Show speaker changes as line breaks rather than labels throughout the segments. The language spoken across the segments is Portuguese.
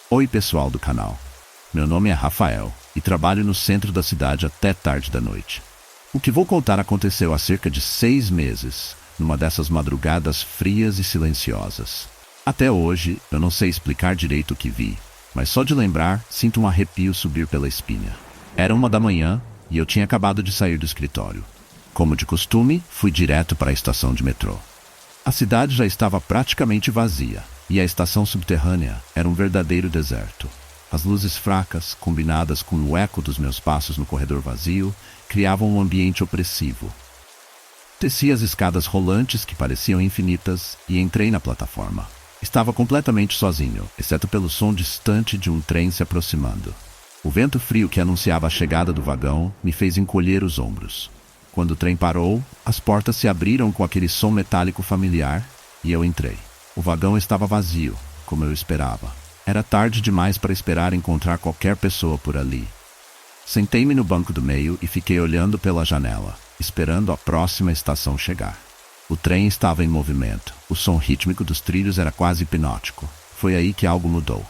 Oi pessoal do canal, meu nome é Rafael e trabalho no centro da cidade até tarde da noite. O que vou contar aconteceu há cerca de 6 meses, numa dessas madrugadas frias e silenciosas. Até hoje eu não sei explicar direito o que vi, mas só de lembrar sinto um arrepio subir pela espinha. Era 1 da manhã e eu tinha acabado de sair do escritório. Como de costume, fui direto para a estação de metrô. A cidade já estava praticamente vazia e a estação subterrânea era um verdadeiro deserto. As luzes fracas, combinadas com o eco dos meus passos no corredor vazio, criavam um ambiente opressivo. Desci as escadas rolantes que pareciam infinitas e entrei na plataforma. Estava completamente sozinho, exceto pelo som distante de um trem se aproximando. O vento frio que anunciava a chegada do vagão me fez encolher os ombros. Quando o trem parou, as portas se abriram com aquele som metálico familiar e eu entrei. O vagão estava vazio, como eu esperava. Era tarde demais para esperar encontrar qualquer pessoa por ali. Sentei-me no banco do meio e fiquei olhando pela janela, esperando a próxima estação chegar. O trem estava em movimento. O som rítmico dos trilhos era quase hipnótico. Foi aí que algo mudou.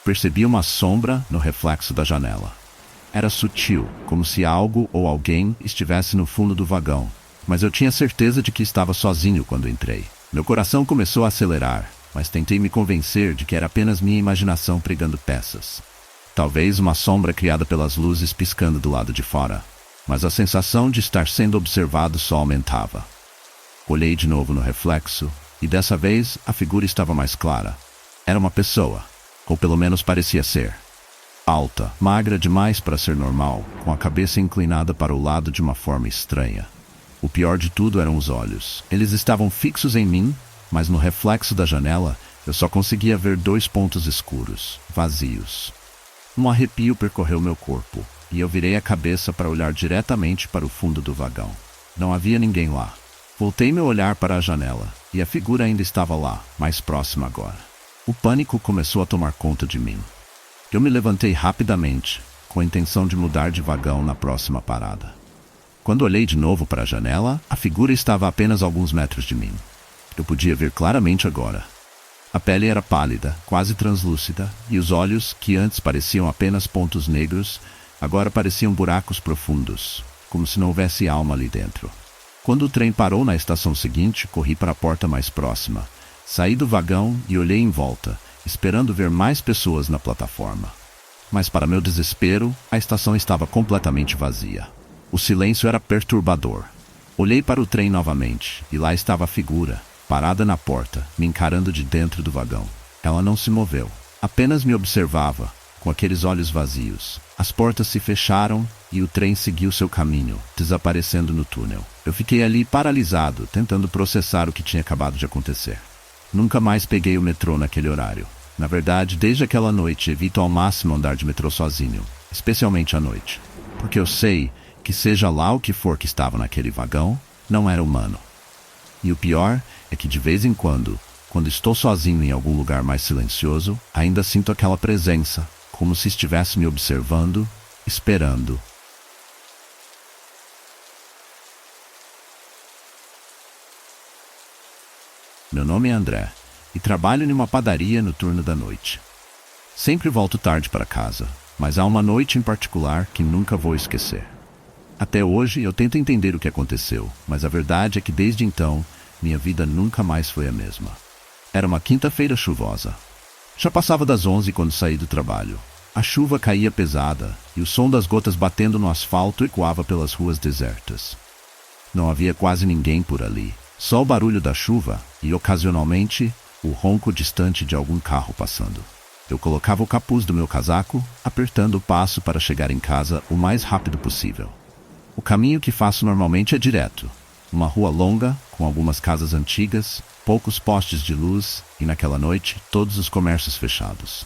Percebi uma sombra no reflexo da janela. Era sutil, como se algo ou alguém estivesse no fundo do vagão, mas eu tinha certeza de que estava sozinho quando entrei. Meu coração começou a acelerar, mas tentei me convencer de que era apenas minha imaginação pregando peças. Talvez uma sombra criada pelas luzes piscando do lado de fora, mas a sensação de estar sendo observado só aumentava. Olhei de novo no reflexo, e dessa vez a figura estava mais clara. Era uma pessoa, ou pelo menos parecia ser. Alta, magra demais para ser normal, com a cabeça inclinada para o lado de uma forma estranha. O pior de tudo eram os olhos. Eles estavam fixos em mim, mas no reflexo da janela eu só conseguia ver 2 pontos escuros, vazios. Um arrepio percorreu meu corpo, e eu virei a cabeça para olhar diretamente para o fundo do vagão. Não havia ninguém lá. Voltei meu olhar para a janela, e a figura ainda estava lá, mais próxima agora. O pânico começou a tomar conta de mim. Eu me levantei rapidamente, com a intenção de mudar de vagão na próxima parada. Quando olhei de novo para a janela, a figura estava a apenas alguns metros de mim. Eu podia ver claramente agora. A pele era pálida, quase translúcida, e os olhos, que antes pareciam apenas pontos negros, agora pareciam buracos profundos, como se não houvesse alma ali dentro. Quando o trem parou na estação seguinte, corri para a porta mais próxima. Saí do vagão e olhei em volta, esperando ver mais pessoas na plataforma. Mas para meu desespero, a estação estava completamente vazia. O silêncio era perturbador. Olhei para o trem novamente, e lá estava a figura, parada na porta, me encarando de dentro do vagão. Ela não se moveu, apenas me observava, com aqueles olhos vazios. As portas se fecharam e o trem seguiu seu caminho, desaparecendo no túnel. Eu fiquei ali paralisado, tentando processar o que tinha acabado de acontecer. Nunca mais peguei o metrô naquele horário. Na verdade, desde aquela noite, evito ao máximo andar de metrô sozinho, especialmente à noite. Porque eu sei que seja lá o que for que estava naquele vagão, não era humano. E o pior é que de vez em quando estou sozinho em algum lugar mais silencioso, ainda sinto aquela presença, como se estivesse me observando, esperando. Meu nome é André, e trabalho em uma padaria no turno da noite. Sempre volto tarde para casa, mas há uma noite em particular que nunca vou esquecer. Até hoje eu tento entender o que aconteceu, mas a verdade é que desde então, minha vida nunca mais foi a mesma. Era uma quinta-feira chuvosa. Já passava das 11 quando saí do trabalho. A chuva caía pesada, e o som das gotas batendo no asfalto ecoava pelas ruas desertas. Não havia quase ninguém por ali, só o barulho da chuva e, ocasionalmente, o ronco distante de algum carro passando. Eu colocava o capuz do meu casaco, apertando o passo para chegar em casa o mais rápido possível. O caminho que faço normalmente é direto. Uma rua longa, com algumas casas antigas, poucos postes de luz e, naquela noite, todos os comércios fechados.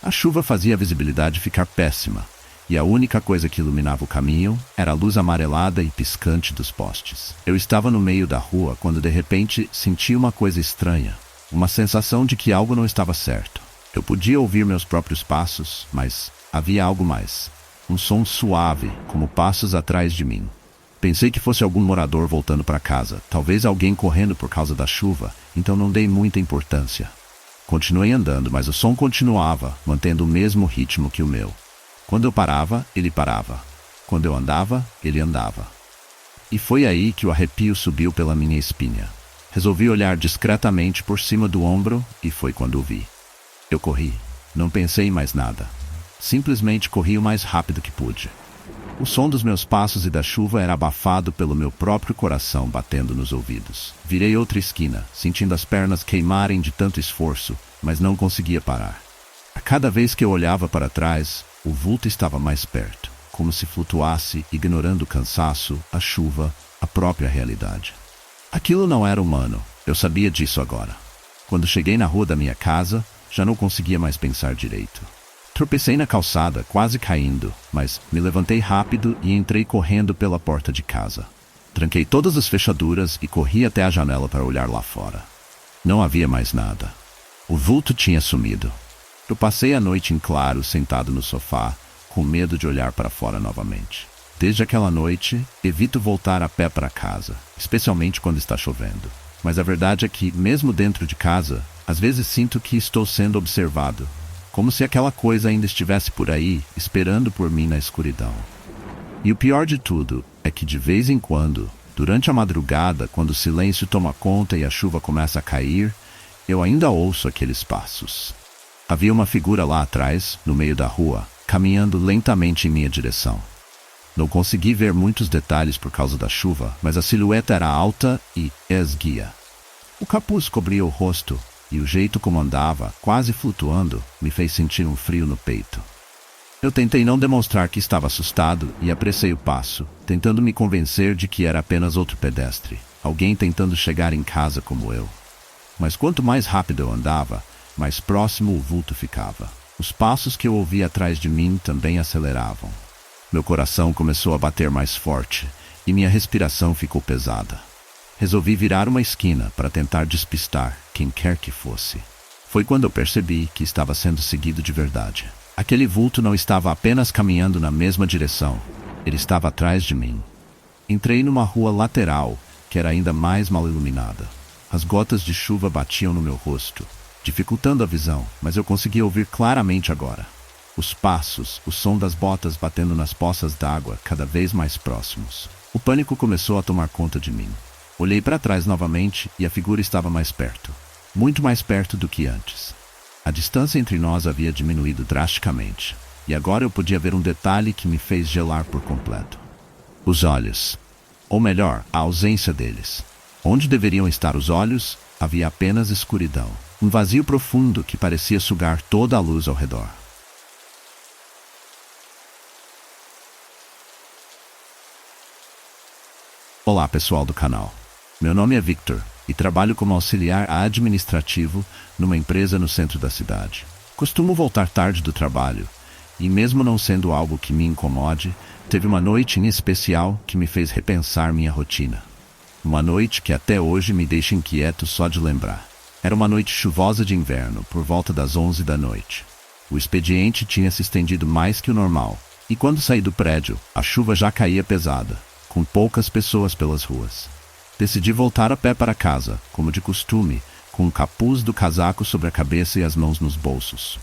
A chuva fazia a visibilidade ficar péssima, e a única coisa que iluminava o caminho era a luz amarelada e piscante dos postes. Eu estava no meio da rua quando de repente senti uma coisa estranha, uma sensação de que algo não estava certo. Eu podia ouvir meus próprios passos, mas havia algo mais. Um som suave, como passos atrás de mim. Pensei que fosse algum morador voltando para casa, talvez alguém correndo por causa da chuva, então não dei muita importância. Continuei andando, mas o som continuava, mantendo o mesmo ritmo que o meu. Quando eu parava, ele parava. Quando eu andava, ele andava. E foi aí que o arrepio subiu pela minha espinha. Resolvi olhar discretamente por cima do ombro e foi quando o vi. Eu corri. Não pensei em mais nada. Simplesmente corri o mais rápido que pude. O som dos meus passos e da chuva era abafado pelo meu próprio coração batendo nos ouvidos. Virei outra esquina, sentindo as pernas queimarem de tanto esforço, mas não conseguia parar. A cada vez que eu olhava para trás, o vulto estava mais perto, como se flutuasse, ignorando o cansaço, a chuva, a própria realidade. Aquilo não era humano, eu sabia disso agora. Quando cheguei na rua da minha casa, já não conseguia mais pensar direito. Tropecei na calçada, quase caindo, mas me levantei rápido e entrei correndo pela porta de casa. Tranquei todas as fechaduras e corri até a janela para olhar lá fora. Não havia mais nada. O vulto tinha sumido. Eu passei a noite em claro, sentado no sofá, com medo de olhar para fora novamente. Desde aquela noite, evito voltar a pé para casa, especialmente quando está chovendo. Mas a verdade é que, mesmo dentro de casa, às vezes sinto que estou sendo observado. Como se aquela coisa ainda estivesse por aí, esperando por mim na escuridão. E o pior de tudo é que de vez em quando, durante a madrugada, quando o silêncio toma conta e a chuva começa a cair, eu ainda ouço aqueles passos. Havia uma figura lá atrás, no meio da rua, caminhando lentamente em minha direção. Não consegui ver muitos detalhes por causa da chuva, mas a silhueta era alta e esguia. O capuz cobria o rosto, e o jeito como andava, quase flutuando, me fez sentir um frio no peito. Eu tentei não demonstrar que estava assustado e apressei o passo, tentando me convencer de que era apenas outro pedestre, alguém tentando chegar em casa como eu. Mas quanto mais rápido eu andava, mais próximo o vulto ficava. Os passos que eu ouvia atrás de mim também aceleravam. Meu coração começou a bater mais forte e minha respiração ficou pesada. Resolvi virar uma esquina para tentar despistar quem quer que fosse. Foi quando eu percebi que estava sendo seguido de verdade. Aquele vulto não estava apenas caminhando na mesma direção, ele estava atrás de mim. Entrei numa rua lateral, que era ainda mais mal iluminada. As gotas de chuva batiam no meu rosto, dificultando a visão, mas eu conseguia ouvir claramente agora. Os passos, o som das botas batendo nas poças d'água cada vez mais próximos. O pânico começou a tomar conta de mim. Olhei para trás novamente e a figura estava mais perto. Muito mais perto do que antes. A distância entre nós havia diminuído drasticamente. E agora eu podia ver um detalhe que me fez gelar por completo. Os olhos. Ou melhor, a ausência deles. Onde deveriam estar os olhos, havia apenas escuridão. Um vazio profundo que parecia sugar toda a luz ao redor. Olá pessoal do canal. Meu nome é Victor e trabalho como auxiliar administrativo numa empresa no centro da cidade. Costumo voltar tarde do trabalho e, mesmo não sendo algo que me incomode, teve uma noite em especial que me fez repensar minha rotina. Uma noite que até hoje me deixa inquieto só de lembrar. Era uma noite chuvosa de inverno, por volta das 11 da noite. O expediente tinha se estendido mais que o normal e quando saí do prédio, a chuva já caía pesada, com poucas pessoas pelas ruas. Decidi voltar a pé para casa, como de costume, com o capuz do casaco sobre a cabeça e as mãos nos bolsos.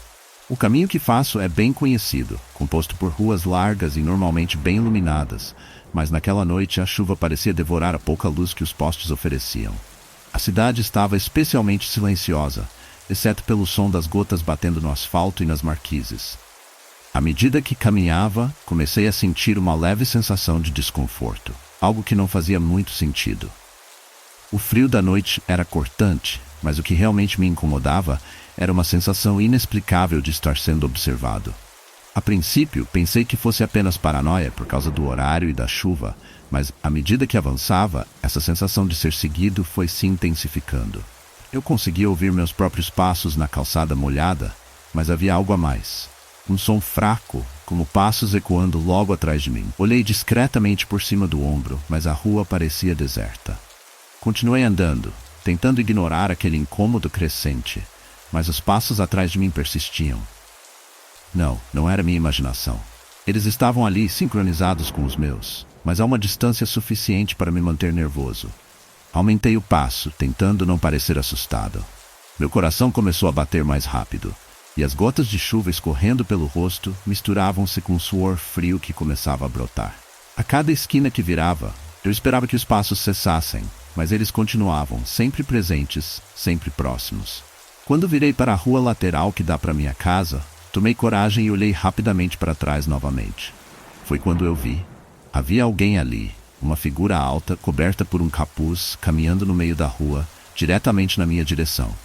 O caminho que faço é bem conhecido, composto por ruas largas e normalmente bem iluminadas, mas naquela noite a chuva parecia devorar a pouca luz que os postes ofereciam. A cidade estava especialmente silenciosa, exceto pelo som das gotas batendo no asfalto e nas marquises. À medida que caminhava, comecei a sentir uma leve sensação de desconforto, algo que não fazia muito sentido. O frio da noite era cortante, mas o que realmente me incomodava era uma sensação inexplicável de estar sendo observado. A princípio, pensei que fosse apenas paranoia por causa do horário e da chuva, mas à medida que avançava, essa sensação de ser seguido foi se intensificando. Eu conseguia ouvir meus próprios passos na calçada molhada, mas havia algo a mais. Um som fraco, como passos ecoando logo atrás de mim. Olhei discretamente por cima do ombro, mas a rua parecia deserta. Continuei andando, tentando ignorar aquele incômodo crescente, mas os passos atrás de mim persistiam. Não era minha imaginação. Eles estavam ali sincronizados com os meus, mas a uma distância suficiente para me manter nervoso. Aumentei o passo, tentando não parecer assustado. Meu coração começou a bater mais rápido, e as gotas de chuva escorrendo pelo rosto misturavam-se com o suor frio que começava a brotar. A cada esquina que virava, eu esperava que os passos cessassem, mas eles continuavam, sempre presentes, sempre próximos. Quando virei para a rua lateral que dá para minha casa, tomei coragem e olhei rapidamente para trás novamente. Foi quando eu vi. Havia alguém ali, uma figura alta, coberta por um capuz, caminhando no meio da rua, diretamente na minha direção.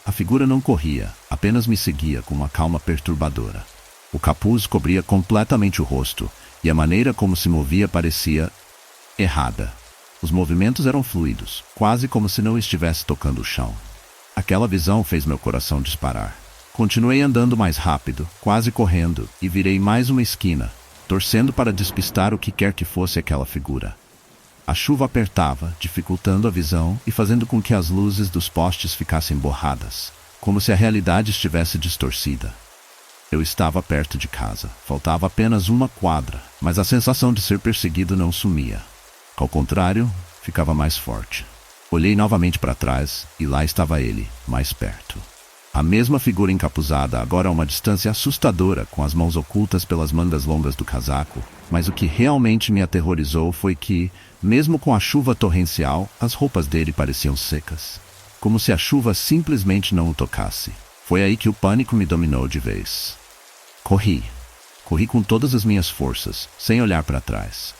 A figura não corria, apenas me seguia com uma calma perturbadora. O capuz cobria completamente o rosto, e a maneira como se movia parecia errada. Os movimentos eram fluidos, quase como se não estivesse tocando o chão. Aquela visão fez meu coração disparar. Continuei andando mais rápido, quase correndo, e virei mais uma esquina, torcendo para despistar o que quer que fosse aquela figura. A chuva apertava, dificultando a visão e fazendo com que as luzes dos postes ficassem borradas, como se a realidade estivesse distorcida. Eu estava perto de casa, faltava apenas uma quadra, mas a sensação de ser perseguido não sumia. Ao contrário, ficava mais forte. Olhei novamente para trás e lá estava ele, mais perto. A mesma figura encapuzada, agora a uma distância assustadora, com as mãos ocultas pelas mangas longas do casaco. Mas o que realmente me aterrorizou foi que, mesmo com a chuva torrencial, as roupas dele pareciam secas. Como se a chuva simplesmente não o tocasse. Foi aí que o pânico me dominou de vez. Corri. Corri com todas as minhas forças, sem olhar para trás.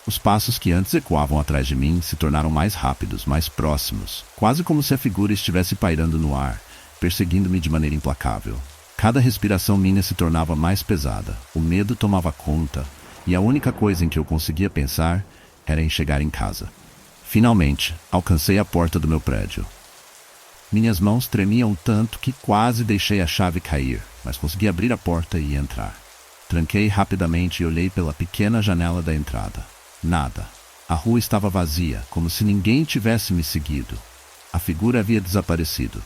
Os passos que antes ecoavam atrás de mim se tornaram mais rápidos, mais próximos, quase como se a figura estivesse pairando no ar, perseguindo-me de maneira implacável. Cada respiração minha se tornava mais pesada, o medo tomava conta, e a única coisa em que eu conseguia pensar era em chegar em casa. Finalmente, alcancei a porta do meu prédio. Minhas mãos tremiam tanto que quase deixei a chave cair, mas consegui abrir a porta e entrar. Tranquei rapidamente e olhei pela pequena janela da entrada. Nada. A rua estava vazia, como se ninguém tivesse me seguido. A figura havia desaparecido.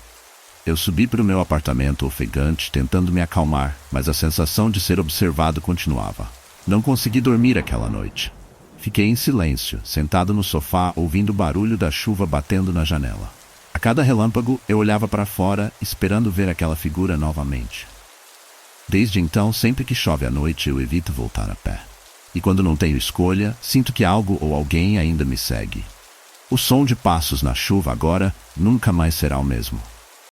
Eu subi para o meu apartamento ofegante, tentando me acalmar, mas a sensação de ser observado continuava. Não consegui dormir aquela noite. Fiquei em silêncio, sentado no sofá, ouvindo o barulho da chuva batendo na janela. A cada relâmpago, eu olhava para fora, esperando ver aquela figura novamente. Desde então, sempre que chove à noite, eu evito voltar a pé. E quando não tenho escolha, sinto que algo ou alguém ainda me segue. O som de passos na chuva agora nunca mais será o mesmo.